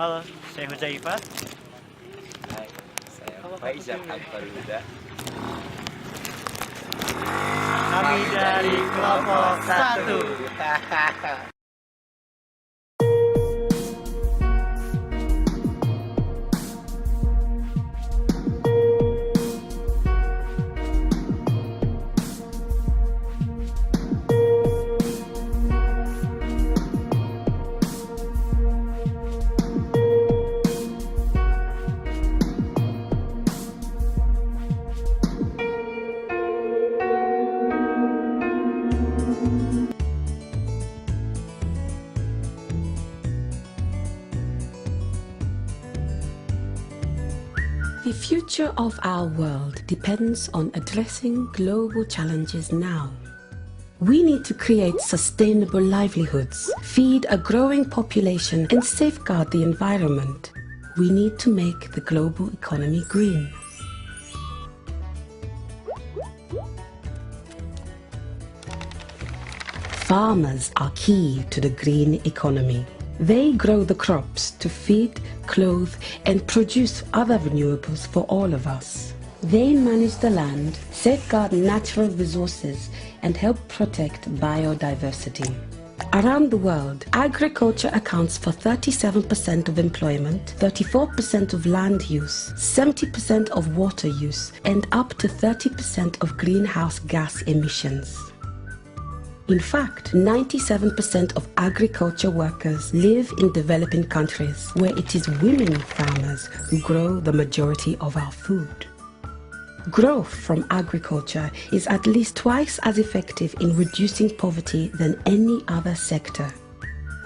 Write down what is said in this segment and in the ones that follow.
Halo, saya Huzaifat. Hai, saya Faizal Akbaruda. Kami dari kelompok 1. The future of our world depends on addressing global challenges now. We need to create sustainable livelihoods, feed a growing population, and safeguard the environment. We need to make the global economy green. Farmers are key to the green economy. They grow the crops to feed, clothe, and produce other renewables for all of us. They manage the land, safeguard natural resources, and help protect biodiversity. Around the world, agriculture accounts for 37% of employment, 34% of land use, 70% of water use, and up to 30% of greenhouse gas emissions. In fact, 97% of agriculture workers live in developing countries where it is women farmers who grow the majority of our food. Growth from agriculture is at least twice as effective in reducing poverty than any other sector,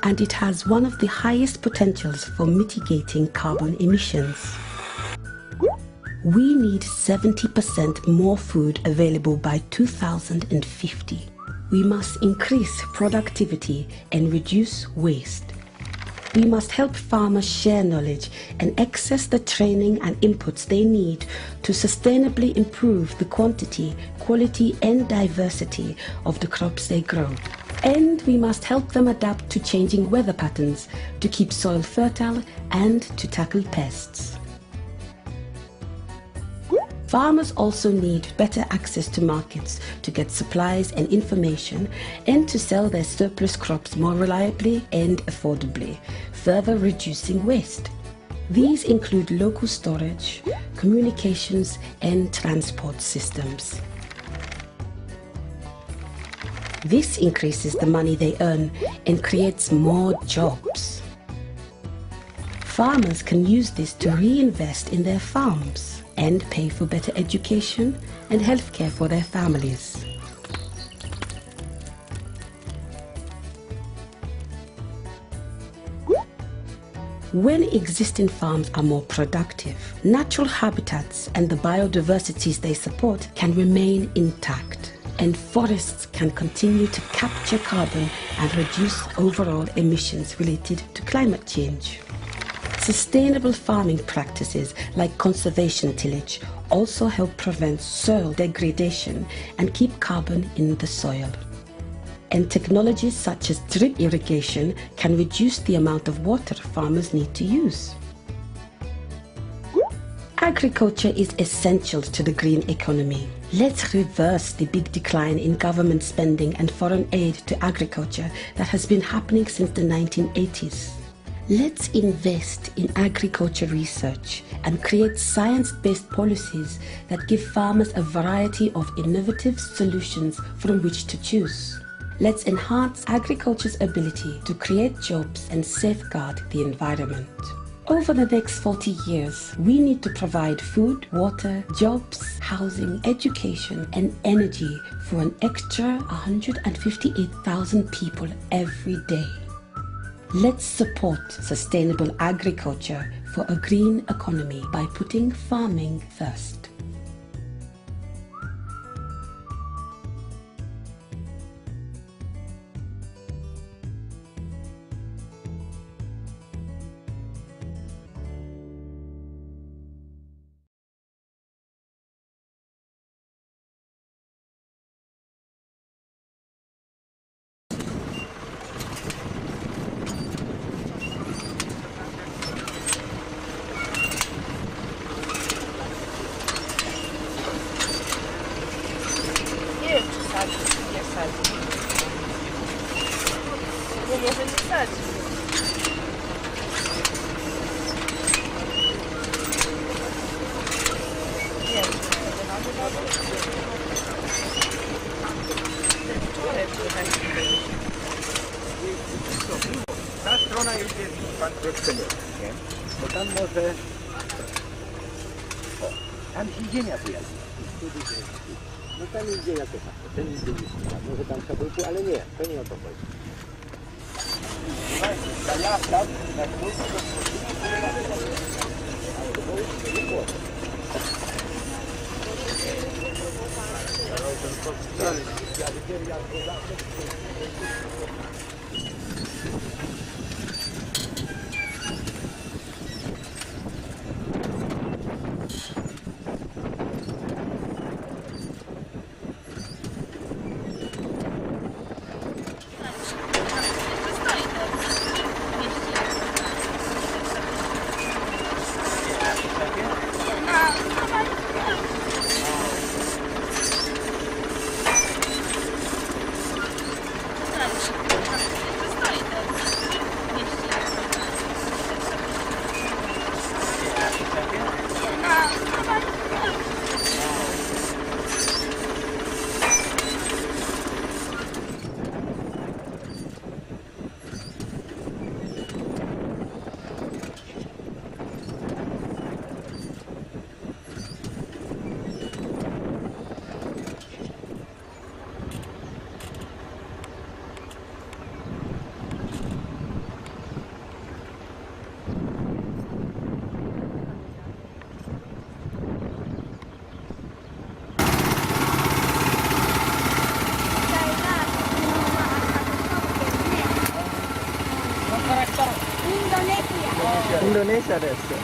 and it has one of the highest potentials for mitigating carbon emissions. We need 70% more food available by 2050. We must increase productivity and reduce waste. We must help farmers share knowledge and access the training and inputs they need to sustainably improve the quantity, quality, and diversity of the crops they grow. And we must help them adapt to changing weather patterns to keep soil fertile and to tackle pests. Farmers also need better access to markets to get supplies and information and to sell their surplus crops more reliably and affordably, further reducing waste. These include local storage, communications, and transport systems. This increases the money they earn and creates more jobs. Farmers can use this to reinvest in their farms and pay for better education and healthcare for their families. When existing farms are more productive, natural habitats and the biodiversities they support can remain intact, and forests can continue to capture carbon and reduce overall emissions related to climate change. Sustainable farming practices like conservation tillage also help prevent soil degradation and keep carbon in the soil. And technologies such as drip irrigation can reduce the amount of water farmers need to use. Agriculture is essential to the green economy. Let's reverse the big decline in government spending and foreign aid to agriculture that has been happening since the 1980s. Let's invest in agriculture research and create science-based policies that give farmers a variety of innovative solutions from which to choose. Let's enhance agriculture's ability to create jobs and safeguard the environment. Over the next 40 years, we need to provide food, water, jobs, housing, education, and energy for an extra 158,000 people every day. Let's support sustainable agriculture for a green economy by putting farming first. Kan izinnya tuh ya? Bukan izin ya tuh, dan izin. Bukan kabel alanya, kan yang apa? Saya siap, dan Indonesia desu.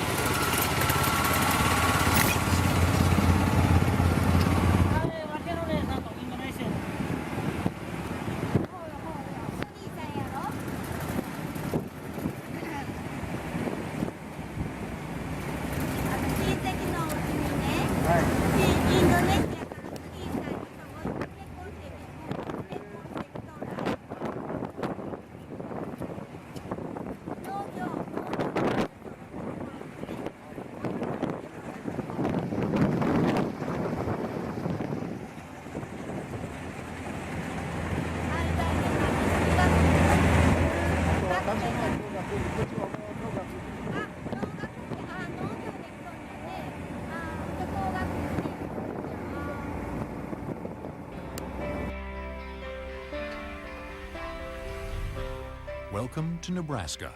Welcome to Nebraska,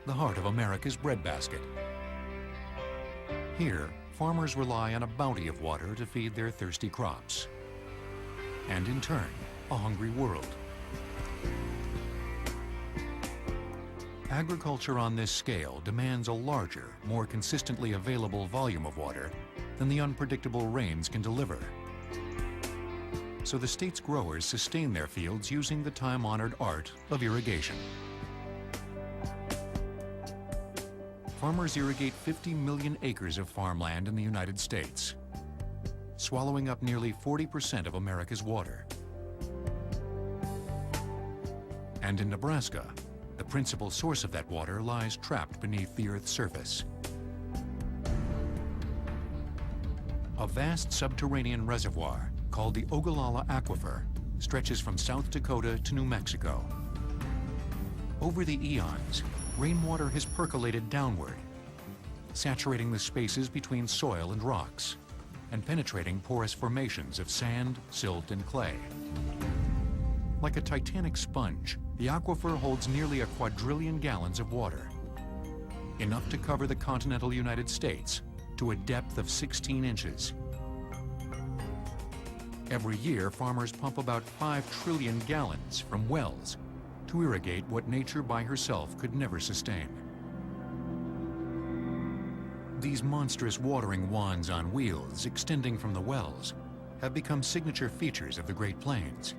the heart of America's breadbasket. Here, farmers rely on a bounty of water to feed their thirsty crops, and in turn, a hungry world. Agriculture on this scale demands a larger, more consistently available volume of water than the unpredictable rains can deliver. So the state's growers sustain their fields using the time-honored art of irrigation. Farmers irrigate 50 million acres of farmland in the United States, swallowing up nearly 40% of America's water. And in Nebraska, the principal source of that water lies trapped beneath the Earth's surface. A vast subterranean reservoir called the Ogallala Aquifer stretches from South Dakota to New Mexico. Over the eons, rainwater has percolated downward, saturating the spaces between soil and rocks, and penetrating porous formations of sand, silt, and clay. Like a titanic sponge, the aquifer holds nearly a quadrillion gallons of water, enough to cover the continental United States to a depth of 16 inches. Every year, farmers pump about 5 trillion gallons from wells to irrigate what nature by herself could never sustain. These monstrous watering wands on wheels extending from the wells have become signature features of the Great Plains.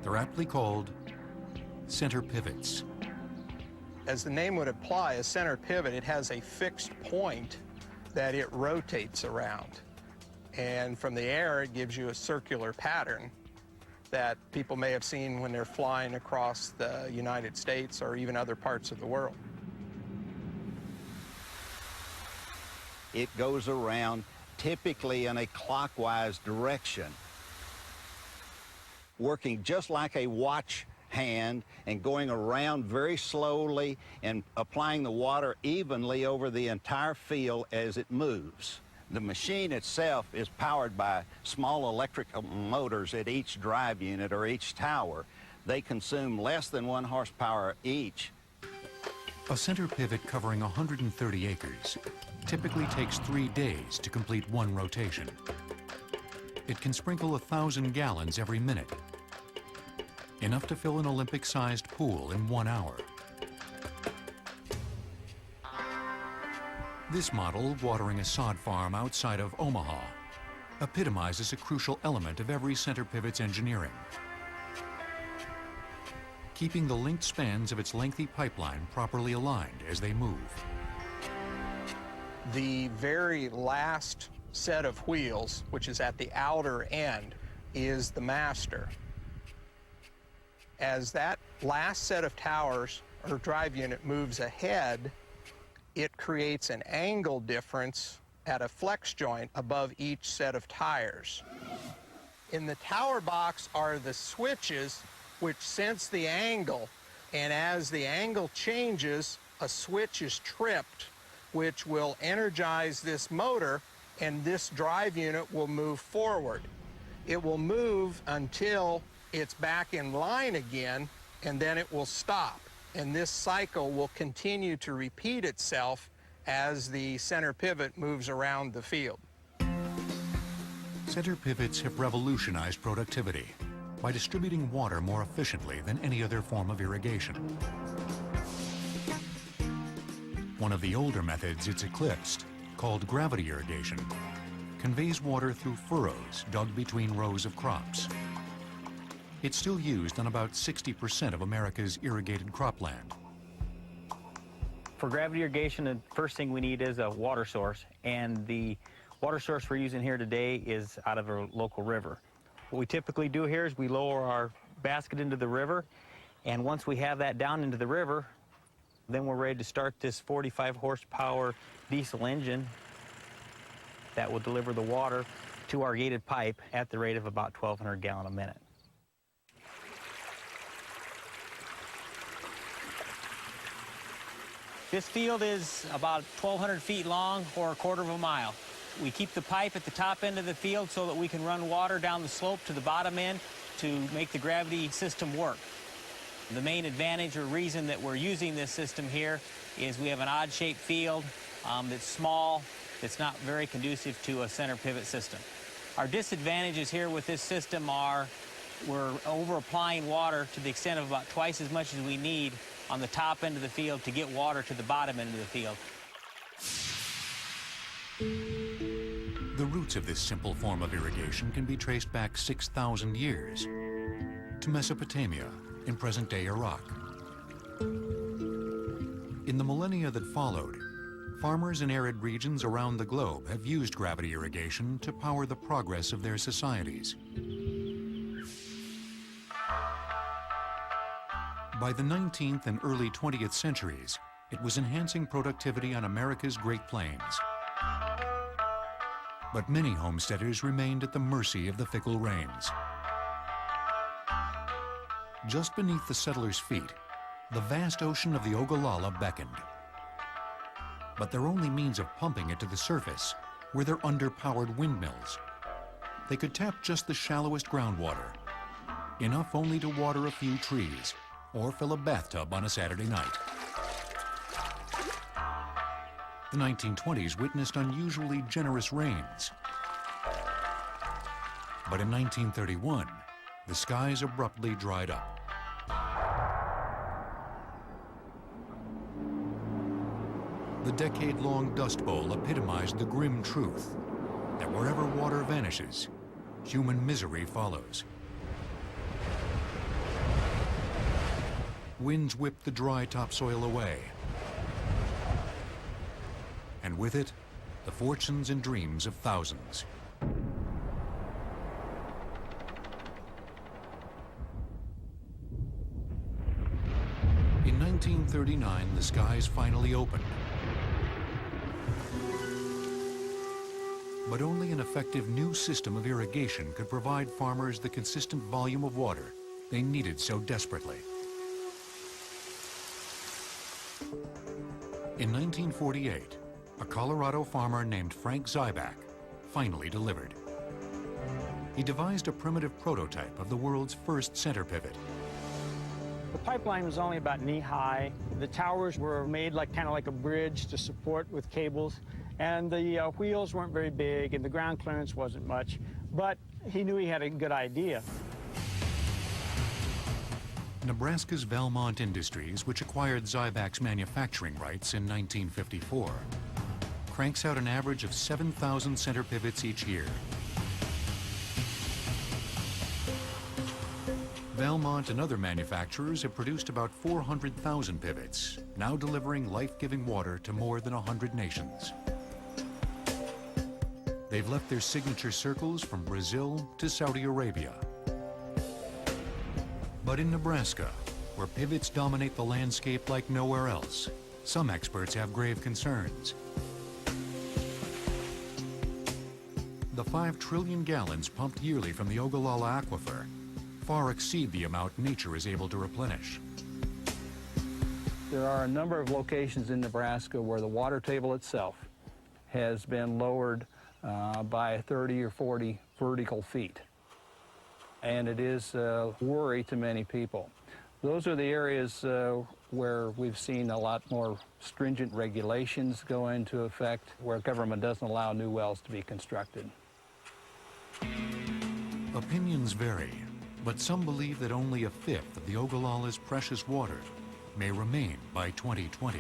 They're aptly called center pivots. As the name would imply, a center pivot, it has a fixed point that it rotates around. And from the air, it gives you a circular pattern that people may have seen when they're flying across the United States or even other parts of the world. It goes around typically in a clockwise direction, working just like a watch hand and going around very slowly and applying the water evenly over the entire field as it moves. The machine itself is powered by small electrical motors at each drive unit or each tower. They consume less than 1 horsepower each. A center pivot covering 130 acres typically takes 3 days to complete 1 rotation. It can sprinkle 1,000 gallons every minute, enough to fill an Olympic-sized pool in 1 hour. This model, watering a sod farm outside of Omaha, epitomizes a crucial element of every center pivot's engineering: keeping the linked spans of its lengthy pipeline properly aligned as they move. The very last set of wheels, which is at the outer end, is the master. As that last set of towers or drive unit moves ahead, it creates an angle difference at a flex joint above each set of tires. In the tower box are the switches which sense the angle, and as the angle changes, a switch is tripped, which will energize this motor, and this drive unit will move forward. It will move until it's back in line again, and then it will stop. And this cycle will continue to repeat itself as the center pivot moves around the field. Center pivots have revolutionized productivity by distributing water more efficiently than any other form of irrigation. One of the older methods it's eclipsed, called gravity irrigation, conveys water through furrows dug between rows of crops. It's still used on about 60% of America's irrigated cropland. For gravity irrigation, the first thing we need is a water source, and the water source we're using here today is out of a local river. What we typically do here is we lower our basket into the river, and once we have that down into the river, then we're ready to start this 45 horsepower diesel engine that will deliver the water to our gated pipe at the rate of about 1,200 gallons a minute. This field is about 1,200 feet long or a quarter of a mile. We keep the pipe at the top end of the field so that we can run water down the slope to the bottom end to make the gravity system work. The main advantage or reason that we're using this system here is we have an odd-shaped field that's small, that's not very conducive to a center pivot system. Our disadvantages here with this system are we're over-applying water to the extent of about twice as much as we need on the top end of the field to get water to the bottom end of the field. The roots of this simple form of irrigation can be traced back 6,000 years to Mesopotamia in present-day Iraq. In the millennia that followed, farmers in arid regions around the globe have used gravity irrigation to power the progress of their societies. By the 19th and early 20th centuries, it was enhancing productivity on America's Great Plains. But many homesteaders remained at the mercy of the fickle rains. Just beneath the settlers' feet, the vast ocean of the Ogallala beckoned. But their only means of pumping it to the surface were their underpowered windmills. They could tap just the shallowest groundwater, enough only to water a few trees or fill a bathtub on a Saturday night. The 1920s witnessed unusually generous rains. But in 1931, the skies abruptly dried up. The decade-long Dust Bowl epitomized the grim truth that wherever water vanishes, human misery follows. Winds whipped the dry topsoil away, and with it, the fortunes and dreams of thousands. In 1939, the skies finally opened. But only an effective new system of irrigation could provide farmers the consistent volume of water they needed so desperately. In 1948, a Colorado farmer named Frank Zyback finally delivered. He devised a primitive prototype of the world's first center pivot. The pipeline was only about knee-high. The towers were made kind of like a bridge to support with cables, and the wheels weren't very big, and the ground clearance wasn't much, but he knew he had a good idea. Nebraska's Valmont Industries, which acquired Zyback's manufacturing rights in 1954, cranks out an average of 7,000 center pivots each year. Valmont and other manufacturers have produced about 400,000 pivots, now delivering life-giving water to more than 100 nations. They've left their signature circles from Brazil to Saudi Arabia. But in Nebraska, where pivots dominate the landscape like nowhere else, some experts have grave concerns. The 5 trillion gallons pumped yearly from the Ogallala Aquifer far exceed the amount nature is able to replenish. There are a number of locations in Nebraska where the water table itself has been lowered by 30 or 40 vertical feet. And it is a worry to many people. Those are the areas where we've seen a lot more stringent regulations go into effect, where government doesn't allow new wells to be constructed. Opinions vary, but some believe that only a fifth of the Ogallala's precious water may remain by 2020.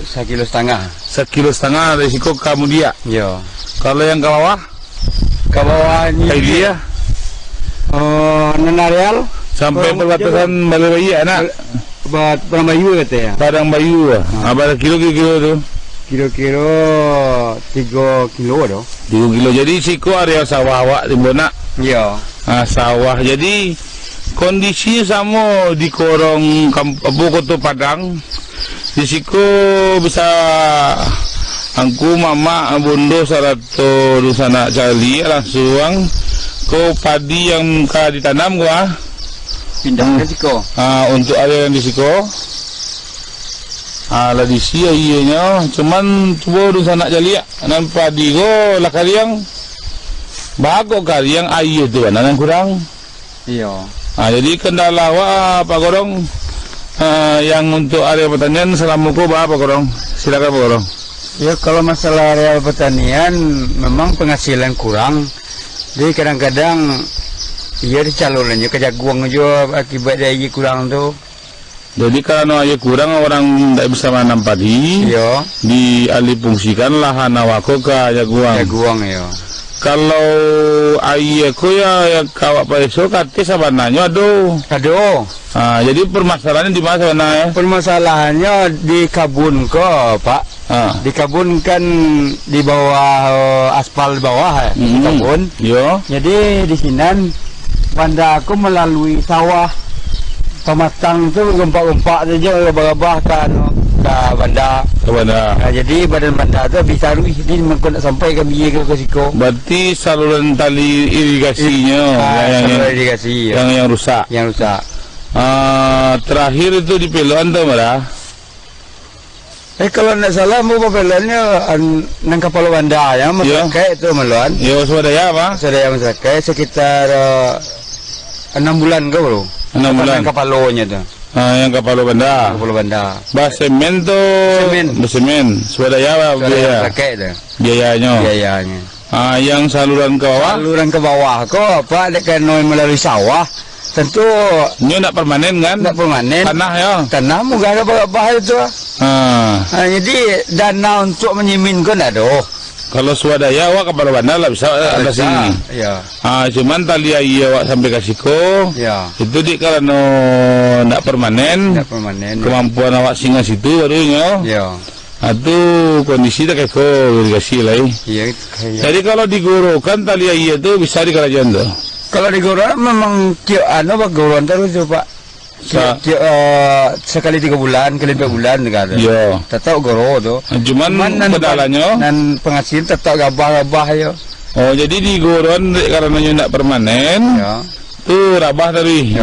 Sekilo setengah. 1,5 kilo resiko kamu dia. Yo. Kalau yang ke bawah? Ke bawah ini. Kayak dia. Nenarial. Sampai perbatasan Bayu anak. Buat Padang Bayu katanya. Padang Bayu. Berapa kilo tu? Kilo-kilo 3 kilo doh. 3 kilo. Jadi siko area sawah awak di mana? Yo. Sawah. Jadi kondisi sama di korong Bokoto Padang. Di siku bisa angku mama bondo sarato dusana cali langsung ko padi yang ka ditanam gua Pindah ke siko. Untuk area yang di siko. Lah di sia ianya cuman coba dusana cali nan padi go lah kaliang bago kaliang air tu nan kurang. Iya. Jadi kendala wa Pak Gorong yang untuk area pertanian selama ko apa Gorong? Silakan Pak Gorong. Ya kalau masalah area pertanian memang penghasilan kurang. Jadi kadang-kadang ia dicalonnya ke jagung juga akibat dari kurang tu. Jadi karena air kurang orang tidak bisa menanam padi. Iya. Dialih fungsikan lahan awako ke jagung. Jagung ya. Kalau air ko ya kawak peso kate sabananya aduh. Jadi permasalahannya di mana sana? Permasalahannya di kabun ko, Pak. Di kabun kan di bawah aspal di bawah di kabun. Yo. Jadi di sini banda aku melalui sawah pematang tu gempak-gempak saja gabah-gabah kan ke banda. Jadi badan banda tu bisa ruih di nak sampai ke biye ke siko. Berarti saluran tali irigasinya yang rusak. Yang rusak. Terakhir itu di Peluan tu marah. Kalau nak salah mau pepelannya nang kapal banda ya masakai itu meluan. Yo swadaya apa? Swadaya masakai sekitar 6 bulan ke bro. 6 bulan. Kapalonya tu. Yang kapal banda. Kapal banda. Semen tu. Semen. Swadaya apa biaya? Pakai tu. Biayanya. Yang saluran ke bawah? Saluran ke bawah kok apa kena melalui sawah. Tentu ini nak permanen kan? Nak permanen. Tanah ya. Tanah moga apa itu. Jadi dana untuk menyimin kau nak ada. Kalau swadaya awak kapal bandar lah bisa ada sini. Ya. Cuman tali air awak sampai kasih ko. Ya. Itu di karena nak permanen. Nak permanen. Kemampuan awak singgah situ barunya. Ya. Itu kondisi tak keko irigasi lah. Iya. Jadi kalau digorokan tali air itu bisa di kerajaan tu. Kalau digorong memang gorokan terus tu Pak. Sekali 3 bulan, kali 4 bulan kan. Ya. Tetap goro tu. Cuman kendalanya dan penghasil tetap gabah-gabah ya. Oh jadi digorong karena nak permanen. Ya. Tu rabah tadi,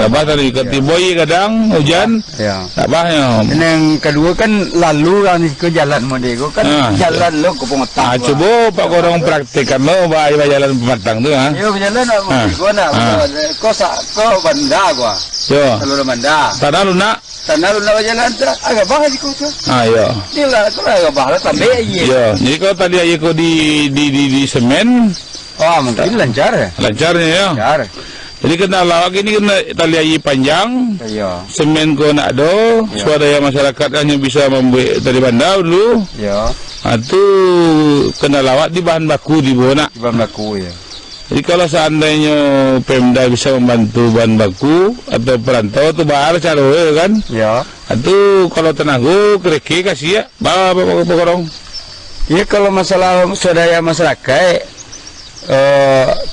ketiboy kadang hujan, ya. Rabahnya. Dan yang kedua kan lalu kan ke jalan modego kan jalan lo ke pematang. Coba Pak Korong praktekkan lo bahaya jalan pematang tu ha. Yo jalan modego nak. Ko banda gua. Yo. Lalu banda. Tanah lunak jalan tu agak bahaya ko tu. Yo. Inilah ko agak bahaya tambah ye. Yo. Jadi kalau tali air ko di semen. Mungkin lancar. Lancarnya ya. Lancar. Jadi kena lawak ini kena tali air panjang, semen ko nak do, swadaya masyarakat hanya bisa membuat tali bandar dulu. Ya. Itu kena lawak di bahan baku di bawah nak. Di bahan baku ya. Jadi kalau seandainya Pemda bisa membantu bahan baku atau perantau itu bahar cara kan? Ya. Itu kalau tenaga kereke kasih ya, bawa korong. Ya kalau masalah swadaya masyarakat.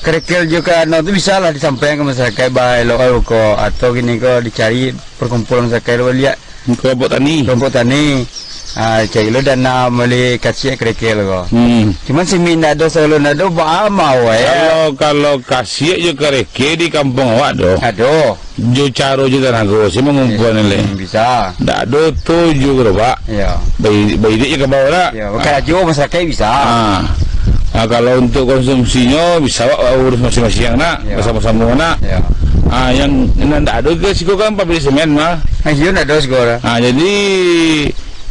Kerikil juga itu bisa lah disampaikan ke masyarakat baik lokal ko atau gini ko dicari perkumpulan masyarakat lo lihat kelompok tani cari lo dana boleh kasih kerikil ko. Cuman si minat do selalu nado mau ya. Kalau kasih je kerikil di kampung awak do. Ado. Jo caro je tenaga si mengumpul ni. Bisa. Dak do tuju ke pak. Ya. Bayi je ke bawah tak. Ya. Kalau jo masyarakat bisa. Kalau untuk konsumsinya bisa urus masing-masing nak, bersama-sama nak. Ya. Yang tidak ada ke siko kan pabrik semen mah. Iya nak ada siko. Jadi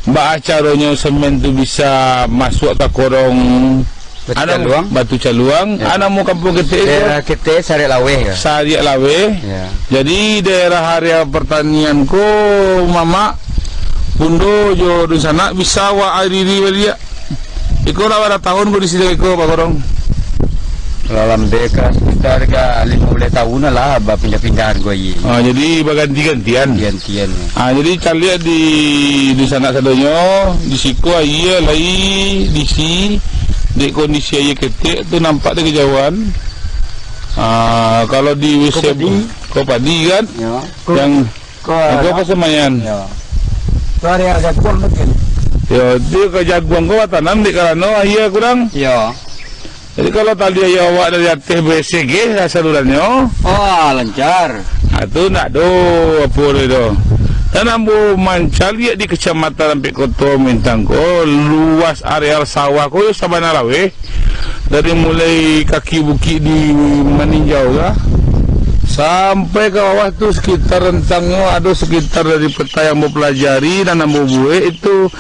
mbak caranya semen tu bisa masuk ke korong batu caluang. Anak mau kampung kita kita Sariak Lawe. Sariak Lawe. Ya. Jadi daerah area pertanian ko mama pundo jo di sana bisa wa adiri belia. Iko rawat tahun ko di sini iko Pak Korong. Dalam deka sekitar 50 tahun lah pindah-pindahan gua ini. Jadi berganti-gantian. Jadi kalian di sana sadonyo di siku iya lai di si di kondisi iya ketik tu nampak di kejauhan. Kalau di Kopadi kan ya. Yang apa semayan. Ya. Tu area jaguang mungkin. Ya, dia ke jaguang kau tanam di karano iya kurang. Ya. Jadi kalau tali ayah awak dari atas BCG salurannya. Lancar. Itu nak do apa do. Dan ambo mancal dia di kecamatan sampai kota Mintang ko luas areal sawah ko sabana lawe. Dari mulai kaki bukit di meninjau lah sampai ke bawah tu sekitar rentangnya ada sekitar dari peta yang mau pelajari dan ambo buat itu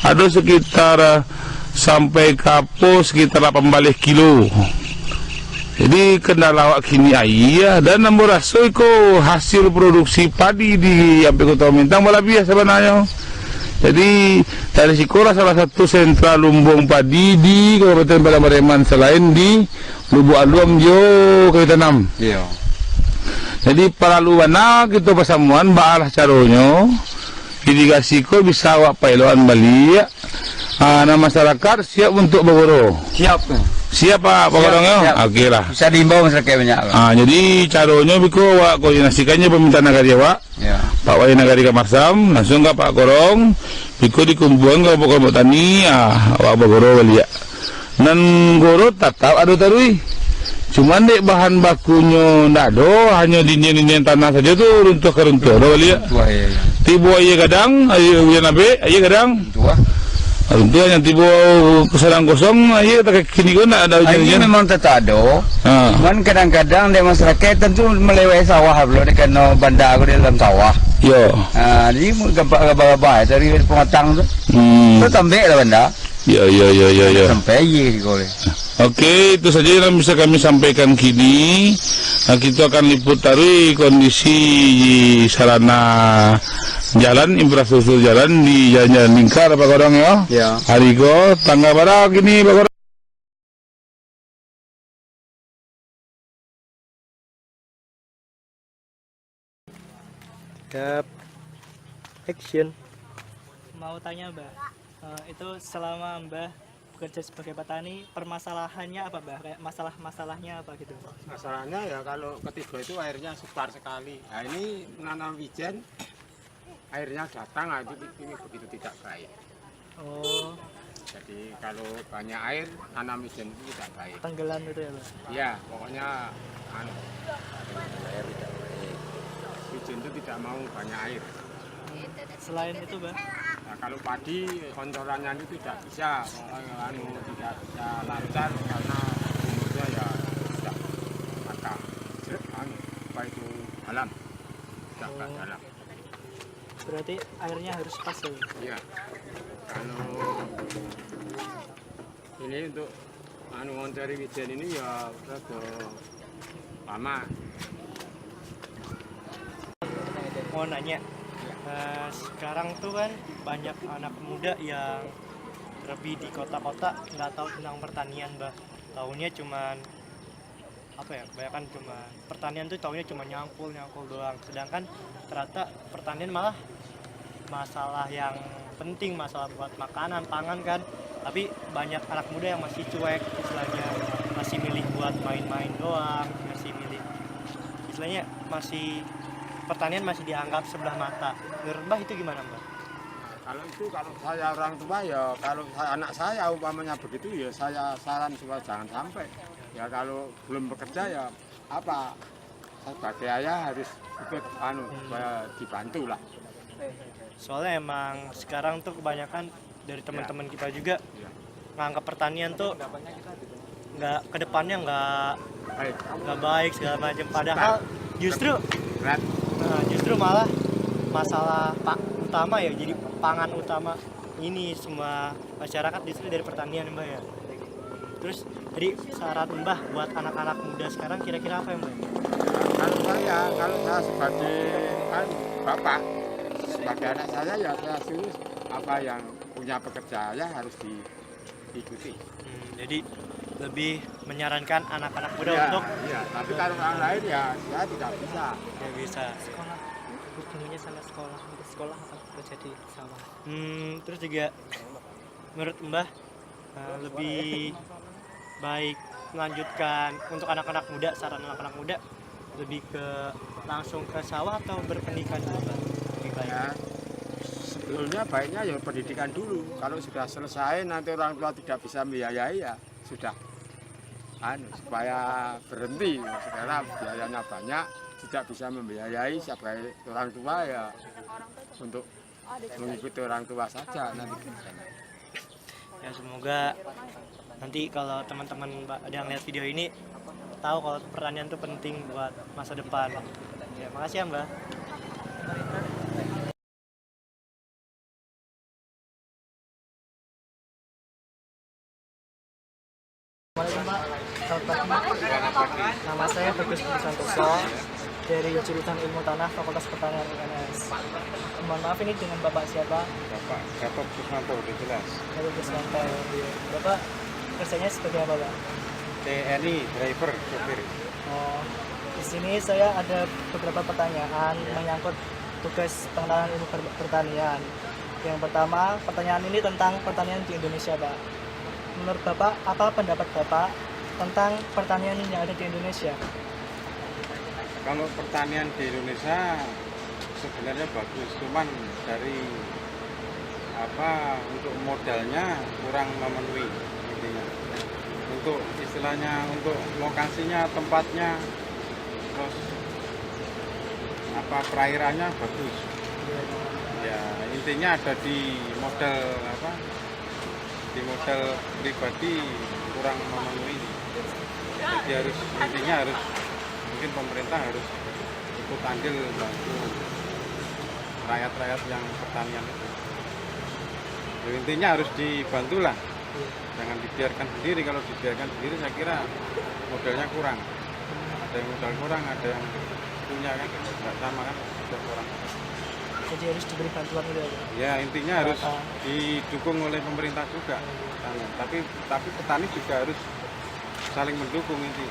ada sekitar sampai kapo sekitar 18 kilo. Jadi kendala awak kini air dan ambo rasa ko hasil produksi padi di sampai kota Mintang malah biasa sebenarnya. Jadi dari Sikora salah satu sentral lumbung padi di Kabupaten Balabareman selain di Lubuk Aluam jo Ketanam. Iya. Jadi para luwana kita persamuan baalah caranya irigasi ko bisa awak pailoan balik. Nah masyarakat siap untuk berguru. Siap Pak Korongnya? Okey lah. Bisa diimbau masyarakat banyak. Jadi caranya biko awak koordinasikannya peminta nagari awak. Ya. Pak Wali Nagari Kamarsam langsung ke Pak Korong. Biko dikumpulkan ke kelompok tani. Awak berguru balik. Dan guru tetap ada tarui. Cuman dek bahan bakunya ndak ada, hanya dinding-dinding tanah saja tu runtuh ke runtuh. Dah balik. Tiba air kadang, air hujan abe, air kadang. Runtuh hanya tiba kesadang kosong, air tak kini ko nak ada hujan-hujan. Air memang tetap ada. Cuman kadang-kadang di masyarakat tentu melewati sawah belum dekat no bandar aku di dalam sawah. Yo. Jadi gabah-gabah dari pengatang tu. Tu tambah lah bandar. Ya. Sampai boleh. Oke, itu saja yang bisa kami sampaikan kini. Nah, kita akan liput dari kondisi sarana jalan, infrastruktur jalan di Jalan Lingkar, Pak Korong ya. Ya. Harigo, tangga berapa gini, Pak Korong? Action. Mau tanya Mbah, itu selama Mbah bekerja sebagai petani, permasalahannya apa Mbah? Kayak masalah-masalahnya apa gitu? Masalahnya ya kalau ketiga itu airnya sukar sekali. Nah ini menanam wijen, airnya datang, nah, ini begitu tidak baik. Oh, Jadi kalau banyak air, tanam wijen itu tidak baik. tenggelam gitu ya Mbah? Iya, pokoknya air tidak baik. Wijen itu tidak mau banyak air. Selain itu Mbah? Nah, kalau padi koncorannya itu tidak bisa, tidak bisa lancar karena umurnya ya sudah maka apa itu dalam, tidak dalam. Berarti airnya harus pas ya? Iya. Kalau ini untuk mencari wijen ini ya rada lama. Mau nanya, sekarang tuh kan banyak anak muda yang lebih di kota-kota nggak tahu tentang pertanian, Mbah. Taunya cuman apa ya, kebanyakan cuma pertanian tuh taunya cuma nyangkul doang. Sedangkan ternyata pertanian malah masalah yang penting, masalah buat makanan, pangan kan. Tapi banyak anak muda yang masih cuek, istilahnya masih milih buat main-main doang, masih milih istilahnya masih pertanian masih dianggap sebelah mata. Menurut Mbah itu gimana, Mbah? Kalau saya orang tua ya, kalau anak saya umpamanya begitu ya saya saran supaya jangan sampai. Ya kalau belum bekerja ya apa, saya sebagai ayah harus ikut supaya dibantu lah. Soalnya emang sekarang tuh kebanyakan dari teman-teman kita juga nganggap pertanian tuh nggak, kedepannya nggak baik segala macam. Padahal justru malah masalah utama ya, jadi pangan utama ini semua masyarakat justru dari pertanian, Mbak ya. Terus jadi saran Mbah buat anak-anak muda sekarang kira-kira apa ya, Mbak? Kalau saya sebagai bapak, sebagai anak saya ya saya suruh apa yang punya pekerjaan ya harus diikuti. Jadi lebih menyarankan anak-anak muda Ya, untuk tapi kalau orang lain ya saya tidak bisa. ya bisa. Sekolah, hubungannya sama sekolah, untuk sekolah apa kerja di sawah? Terus juga menurut Mbah lebih baik melanjutkan untuk anak-anak muda, saran anak-anak muda lebih ke langsung ke sawah atau berpendidikan dulu, Mbah? Lebih baik. Ya, sebelumnya baiknya ya pendidikan dulu. Kalau sudah selesai nanti orang tua tidak bisa membiayai ya sudah supaya berhenti. Sekarang biayanya banyak, tidak bisa membiayai sebagai orang tua ya untuk mengikuti orang tua saja nanti. Ya semoga nanti kalau teman-teman ada yang lihat video ini tahu kalau pertanian itu penting buat masa depan. Ya, makasih ya, Mbah. Assalamualaikum Pak, selamat pagi. Nama saya Bagus Santoso dari jurusan Ilmu Tanah Fakultas Pertanian UNS. Mohon maaf, ini dengan Bapak siapa? Bapak Gatot Kusmanto udah jelas. Gatot Kusmanto. Bapak kerjanya sebagai apa, Pak? TNI driver sopir. Oh, di sini saya ada beberapa pertanyaan menyangkut tugas pengenalan ilmu pertanian. Yang pertama, pertanyaan ini tentang pertanian di Indonesia, Pak. Menurut Bapak, apa pendapat Bapak tentang pertanian yang ada di Indonesia? Kalau pertanian di Indonesia sebenarnya bagus, cuman dari untuk modalnya kurang memenuhi intinya. Untuk istilahnya untuk lokasinya, tempatnya, terus perairannya bagus. Ya intinya ada di modal di modal pribadi kurang memenuhi. Jadi mungkin pemerintah harus ikut andil bantu rakyat-rakyat yang pertanian itu. Intinya harus dibantu lah. Jangan dibiarkan sendiri. Kalau dibiarkan sendiri saya kira modalnya kurang. Ada yang modal kurang, ada yang punya kan nggak sama kan, sudah kurang. Jadi harus diberi bantuan gitu ya. Ya intinya harus didukung oleh pemerintah juga. Tapi petani juga harus saling mendukung ini.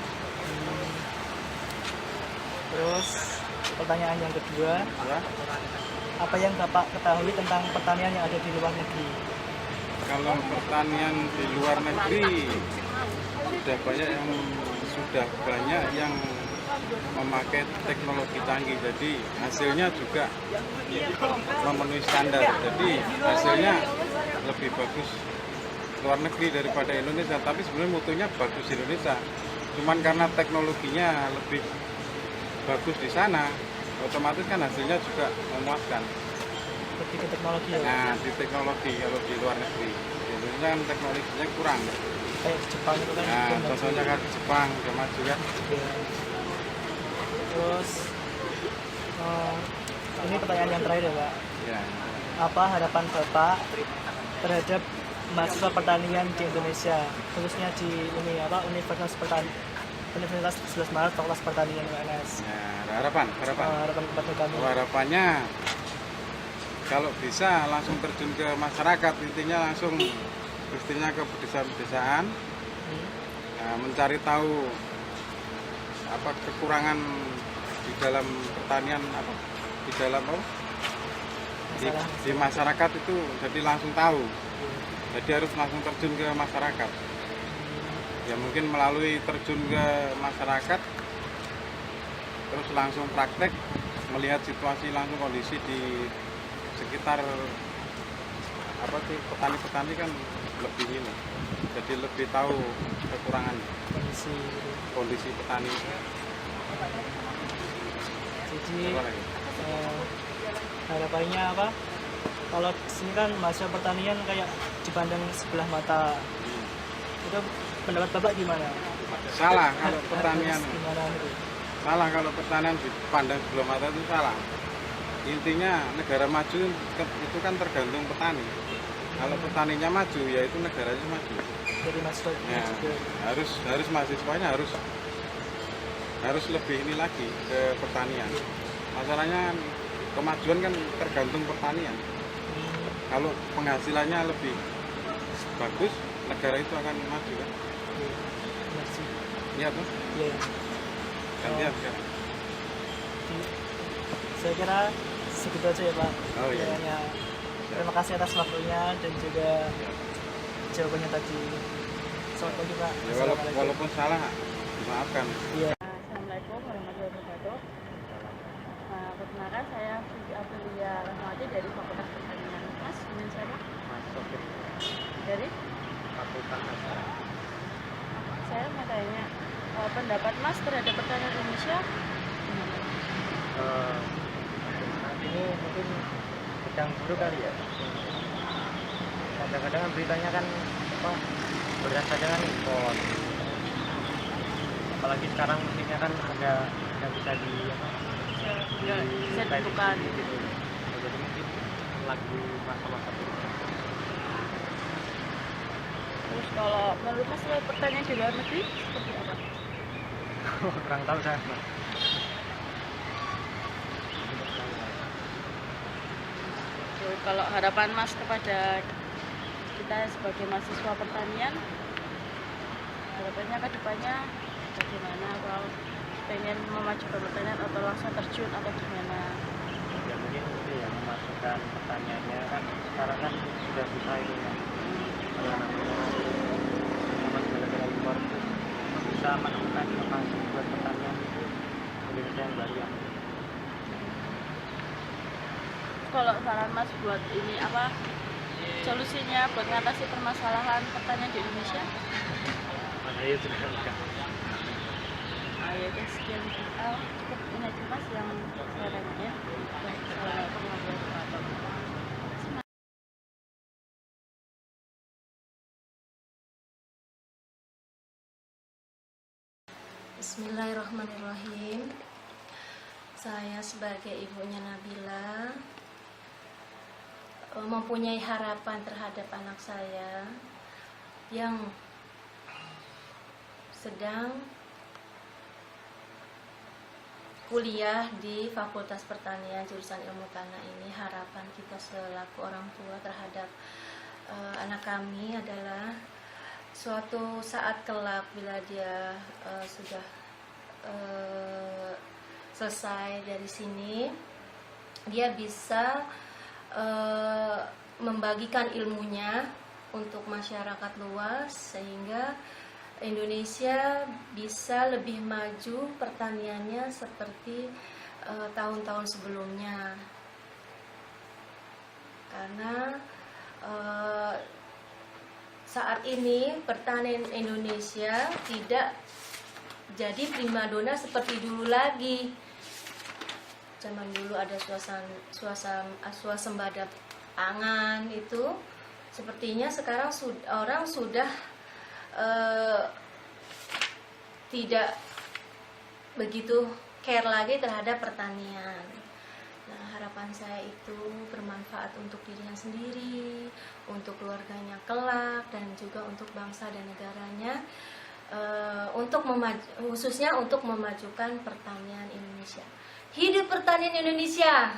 Terus pertanyaan yang kedua, Ya. apa yang Bapak ketahui tentang pertanian yang ada di luar negeri? Kalau pertanian di luar negeri sudah banyak yang memakai teknologi canggih, jadi hasilnya juga memenuhi standar. Jadi hasilnya lebih bagus luar negeri daripada Indonesia. Tapi sebenarnya mutunya bagus Indonesia. Cuman karena teknologinya lebih bagus di sana, otomatis kan hasilnya juga memuaskan. Lebih ke teknologi ya? Nah, di teknologi kalau di luar negeri. Di Indonesia kan teknologinya kurang. Kayak Jepang itu kan. Nah, contohnya kan Jepang udah maju kan. Ya. Terus ini pertanyaan yang terakhir ya Pak. Ya. Apa harapan Bapak terhadap mahasiswa pertanian di Indonesia, khususnya di Universitas 11 Maret Fakultas Pertanian UNS? Nah, harapan kepada kami. Harapannya kalau bisa langsung terjun ke masyarakat, intinya langsung pastinya ke pedesaan-pedesaan, mencari tahu apa kekurangan di dalam pertanian, di masyarakat itu, jadi langsung tahu. Jadi harus langsung terjun ke masyarakat. Ya mungkin melalui terjun ke masyarakat, terus langsung praktek, melihat situasi langsung kondisi di sekitar petani-petani kan lebih ini, jadi lebih tahu kekurangan kondisi petani. Jadi harapannya apa? Kalau sini kan mahasiswa pertanian kayak dipandang sebelah mata. Itu pendapat Bapak gimana? Salah kalau pertanian. Gimana itu? Salah kalau pertanian dipandang sebelah mata itu salah. Intinya negara maju itu kan tergantung petani. Kalau petaninya maju, ya itu negaranya maju. Jadi mahasiswanya juga harus mahasiswanya harus lebih ini lagi ke pertanian. Masalahnya kemajuan kan tergantung pertanian. Kalau penghasilannya lebih bagus, negara itu akan maju kan? Iya tuh? Iya. Gantian. Saya kira segitu aja ya Pak. Oh iya. Terima kasih atas waktunya dan juga jawabannya tadi. Selamat pagi Pak. Ya, walaupun salah, dimaafkan. Iya. Assalamualaikum warahmatullahi wabarakatuh. Perkenalkan saya Siti Aprilia Rahmawati dari Fakultas Pertanian. Mas, dengan siapa? Mas Sofir. Dari? Fakultas Agraria. Saya mau tanya, pendapat Mas terhadap pertanian Indonesia gimana? Saat ini mungkin sedang buruk kali ya. Kadang-kadang beritanya kan beras saja kan impor. Apalagi sekarang musimnya kan ada yang bisa bisa ditentukan gitu. Jadi mungkin lagi masa-masa buruk. Terus kalau menurut Mas pertanian di luar negeri seperti apa? Kurang tahu saya. Kalau harapan Mas kepada kita sebagai mahasiswa pertanian, harapannya ke depannya bagaimana? Kalau pengen memajukan pertanian atau langsung terjun atau gimana? Ya mungkin itu ya, memasukkan pertanyaannya kan sekarang kan sudah bisa itu ya. Kalau segala impor itu bisa menemukan inovasi buat pertanian itu Indonesia yang baru ya. Kalau saran Mas buat ini apa solusinya buat mengatasi permasalahan pertanian di Indonesia? Saya sudah enggak. Ya udah sekian cukup ini aja Mas yang saya tanya. Assalamualaikum warahmatullahi wabarakatuh. Bismillahirrahmanirrahim. Saya sebagai ibunya Nabila mempunyai harapan terhadap anak saya yang sedang kuliah di Fakultas Pertanian jurusan Ilmu Tanah ini, harapan kita selaku orang tua terhadap anak kami adalah suatu saat kelak bila dia sudah selesai dari sini, dia bisa membagikan ilmunya untuk masyarakat luas sehingga Indonesia bisa lebih maju pertaniannya seperti tahun-tahun sebelumnya. Karena saat ini pertanian Indonesia tidak jadi primadona seperti dulu lagi. Zaman dulu ada swasembada pangan itu, sepertinya sekarang orang sudah tidak begitu care lagi terhadap pertanian. Nah, harapan saya itu bermanfaat untuk dirinya sendiri, untuk keluarganya kelak, dan juga untuk bangsa dan negaranya, khususnya untuk memajukan pertanian Indonesia. Hidup pertanian Indonesia!